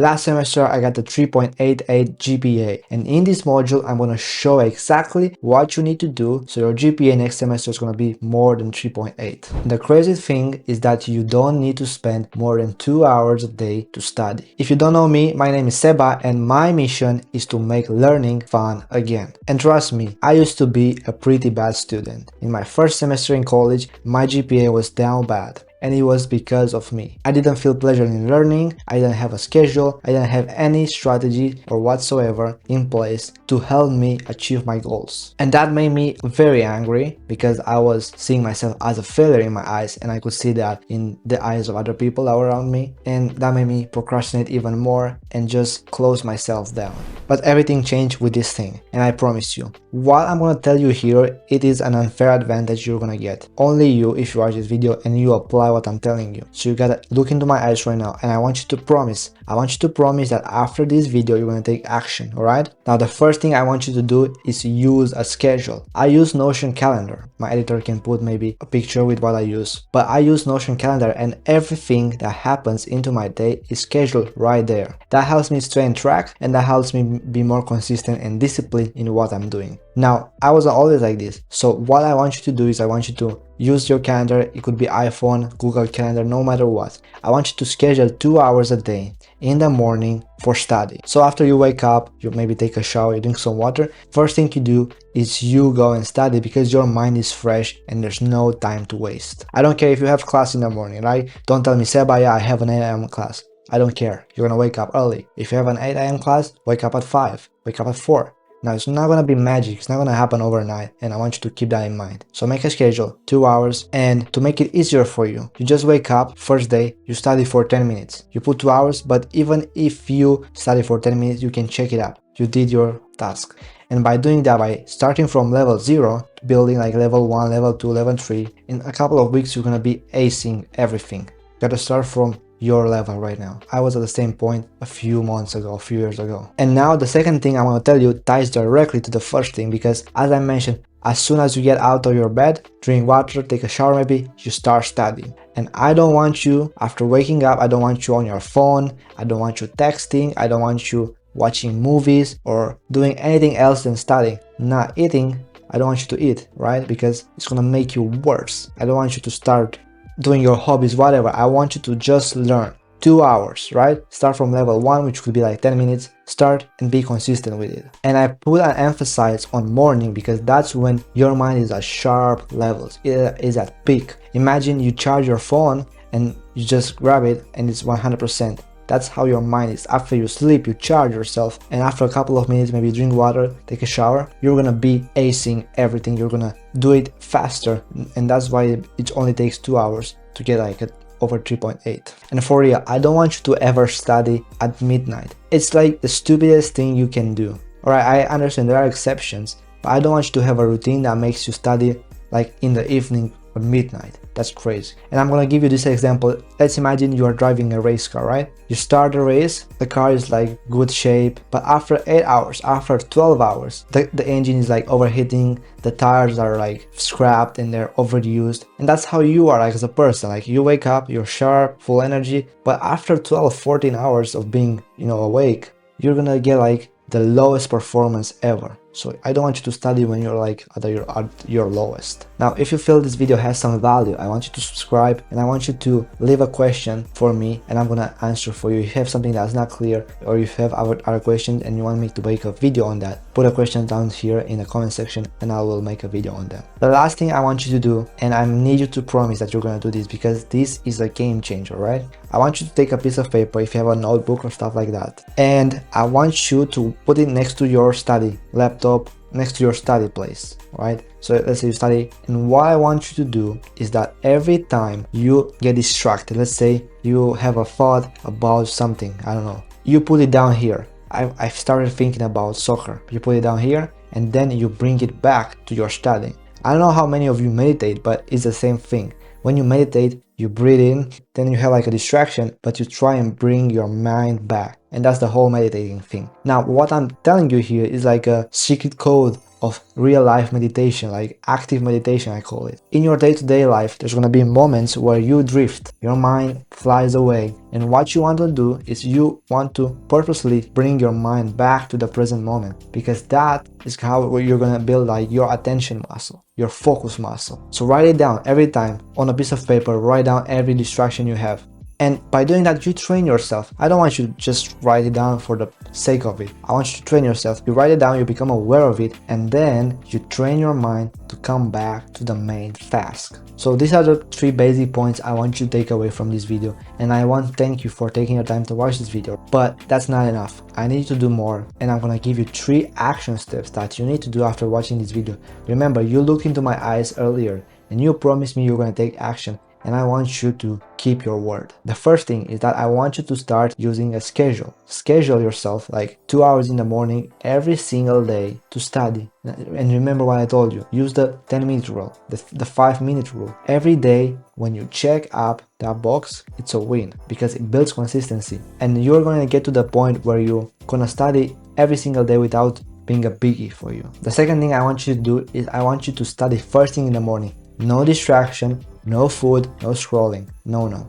Last semester I got the 3.88 GPA, and in this module I'm going to show exactly what you need to do so your GPA next semester is going to be more than 3.8. The crazy thing is that you don't need to spend more than 2 hours a day to study. If you don't know me, my name is Seba and my mission is to make learning fun again. And trust me, I used to be a pretty bad student. In my first semester in college, my GPA was down bad. And it was because of me. I didn't feel pleasure in learning, I didn't have a schedule, I didn't have any strategy or whatsoever in place to help me achieve my goals. And that made me very angry because I was seeing myself as a failure in my eyes, and I could see that in the eyes of other people around me, and that made me procrastinate even more and just close myself down. But everything changed with this thing, and I promise you, what I'm gonna tell you here, it is an unfair advantage you're gonna get. Only you, if you watch this video and you apply what I'm telling you. So you gotta look into my eyes right now, and I want you to promise that after this video you're gonna take action. Alright, now the first thing I want you to do is use a schedule. I use Notion calendar. My editor can put maybe a picture with what I use, but I use Notion calendar, and everything that happens into my day is scheduled right there. That helps me stay on track, and that helps me be more consistent and disciplined in what I'm doing. Now, I wasn't always like this, so what I want you to do is I want you to use your calendar. It could be iPhone, Google Calendar, no matter what. I want you to schedule 2 hours a day in the morning for study. So after you wake up, you maybe take a shower, you drink some water, first thing you do is you go and study because your mind is fresh and there's no time to waste. I don't care if you have class in the morning, right? Don't tell me, Seba, yeah, I have an 8 a.m. class. I don't care. You're gonna wake up early. If you have an 8 a.m. class, wake up at 5, wake up at 4. Now, it's not gonna be magic, it's not gonna happen overnight, and I want you to keep that in mind. So make a schedule, 2 hours, and to make it easier for you, you just wake up, first day, you study for 10 minutes. You put 2 hours, but even if you study for 10 minutes, you can check it up. You did your task. And by doing that, by starting from level 0, building like level 1, level 2, level 3, in a couple of weeks, you're gonna be acing everything. You gotta start from your level right now. I was at the same point a few months ago, a few years ago. And now the second thing I want to tell you ties directly to the first thing, because as I mentioned, as soon as you get out of your bed, drink water, take a shower maybe, you start studying. And I don't want you, after waking up, I don't want you on your phone, I don't want you texting, I don't want you watching movies or doing anything else than studying. Not eating, I don't want you to eat, right? Because it's gonna make you worse. I don't want you to start doing your hobbies, whatever. I want you to just learn. 2 hours, right? Start from level 1, which could be like 10 minutes. Start and be consistent with it. And I put an emphasis on morning because that's when your mind is at sharp levels. It is at peak. Imagine you charge your phone and you just grab it and it's 100%. That's how your mind is. After you sleep, you charge yourself, and after a couple of minutes, maybe drink water, take a shower, you're gonna be acing everything. You're gonna do it faster, and that's why it only takes 2 hours to get like over 3.8. And for real, I don't want you to ever study at midnight. It's like the stupidest thing you can do. Alright, I understand there are exceptions, but I don't want you to have a routine that makes you study like in the evening or midnight. That's crazy. And I'm gonna give you this example. Let's imagine you are driving a race car, right? You start the race, the car is like good shape, but after 8 hours, after 12 hours, the engine is like overheating, the tires are like scrapped and they're overused. And that's how you are like as a person. Like you wake up, you're sharp, full energy, but after 12, 14 hours of being, awake, you're gonna get like the lowest performance ever. So I don't want you to study when you're like at your lowest. Now, if you feel this video has some value, I want you to subscribe and I want you to leave a question for me and I'm gonna answer for you. If you have something that's not clear or if you have other questions and you want me to make a video on that, put a question down here in the comment section and I will make a video on them. The last thing I want you to do, and I need you to promise that you're gonna do this because this is a game changer, right? I want you to take a piece of paper if you have a notebook or stuff like that, and I want you to put it next to your study laptop, next to your study place, right? So let's say you study, and what I want you to do is that every time you get distracted, let's say you have a thought about something, I don't know, you put it down here. I've started thinking about soccer. You put it down here and then you bring it back to your studying. I don't know how many of you meditate, but it's the same thing. When you meditate, you breathe in, then you have like a distraction, but you try and bring your mind back. And that's the whole meditating thing. Now, what I'm telling you here is like a secret code of real life meditation, like active meditation, I call it. In your day-to-day life, there's gonna be moments where you drift, your mind flies away, and what you want to do is you want to purposely bring your mind back to the present moment, because that is how you're gonna build like your attention muscle, your focus muscle. So write it down every time on a piece of paper, write down every distraction you have. And by doing that, you train yourself. I don't want you to just write it down for the sake of it. I want you to train yourself. You write it down, you become aware of it, and then you train your mind to come back to the main task. So these are the 3 basic points I want you to take away from this video, and I want to thank you for taking your time to watch this video. But that's not enough. I need you to do more, and I'm gonna give you 3 action steps that you need to do after watching this video. Remember, you looked into my eyes earlier, and you promised me you're gonna take action, and I want you to keep your word. The first thing is that I want you to start using a schedule. Schedule yourself like 2 hours in the morning every single day to study. And remember what I told you, use the 10-minute rule, the 5-minute rule. Every day when you check up that box, it's a win because it builds consistency. And you're gonna get to the point where you're gonna study every single day without being a biggie for you. The second thing I want you to do is I want you to study first thing in the morning. No distraction, no food, no scrolling, no.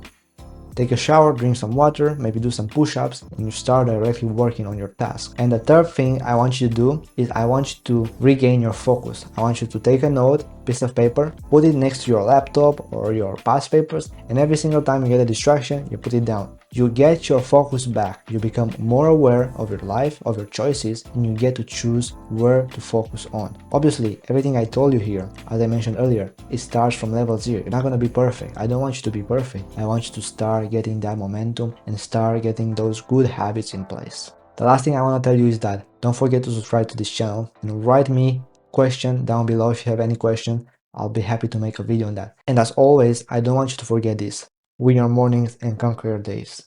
Take a shower, drink some water, maybe do some push-ups, and you start directly working on your task. And the third thing I want you to do is I want you to regain your focus. I want you to take a note, piece of paper, put it next to your laptop or your past papers, and every single time you get a distraction, you put it down. You get your focus back, you become more aware of your life, of your choices, and you get to choose where to focus on. Obviously, everything I told you here, as I mentioned earlier, it starts from level 0. You're not going to be perfect. I don't want you to be perfect. I want you to start getting that momentum and start getting those good habits in place. The last thing I want to tell you is that don't forget to subscribe to this channel and write me question down below if you have any question. I'll be happy to make a video on that. And as always, I don't want you to forget this. Win your mornings and conquer your days.